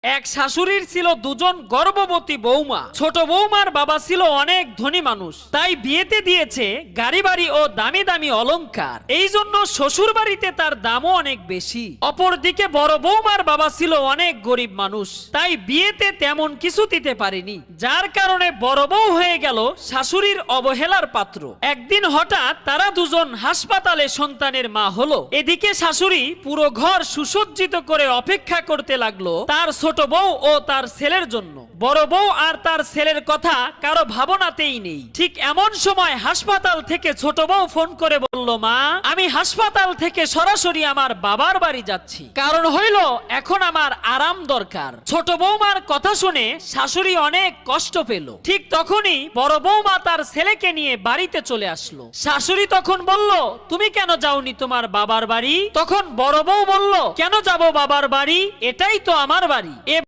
এক শাশুড়ির ছিল দুজন গর্ভবতী বৌমা। ছোট বৌমার বাবা ছিল অনেক ধনী মানুষ, তাই বিয়েতে দিয়েছে গাড়ি বাড়ি ও দামি দামি অলংকার। এই জন্য শ্বশুর বাড়িতে তার দামও অনেক বেশি। অপরদিকে বড় বৌমার বাবা ছিল অনেক গরিব মানুষ, তাই বিয়েতে তেমন কিছু দিতে পারেনি, যার কারণে বড় বউ হয়ে গেল শাশুড়ির অবহেলার পাত্র। একদিন হঠাৎ তারা দুজন হাসপাতালে সন্তানের মা হলো। এদিকে শাশুড়ি পুরো ঘর সুসজ্জিত করে অপেক্ষা করতে লাগলো তার ছোট বউ ও তার ছেলের জন্য। বড় বউ আর তার ছেলের কথা কারো ভাবনাতেই নেই। ঠিক এমন সময় হাসপাতাল থেকে ছোট বউ ফোন করে বলল, মা, আমি হাসপাতাল থেকে সরাসরি আমার বাবার বাড়ি যাচ্ছি, কারণ হইল এখন আমার আরাম দরকার। ছোট বৌমার কথা শুনে শাশুড়ি অনেক কষ্ট পেল। ঠিক তখনই বড় বৌমা তার ছেলেকে নিয়ে বাড়িতে চলে আসলো। শাশুড়ি তখন বলল, তুমি কেন যাওনি তোমার বাবার বাড়ি? তখন বড় বউ বলল, কেন যাব বাবার বাড়ি, এটাই তো আমার বাড়ি।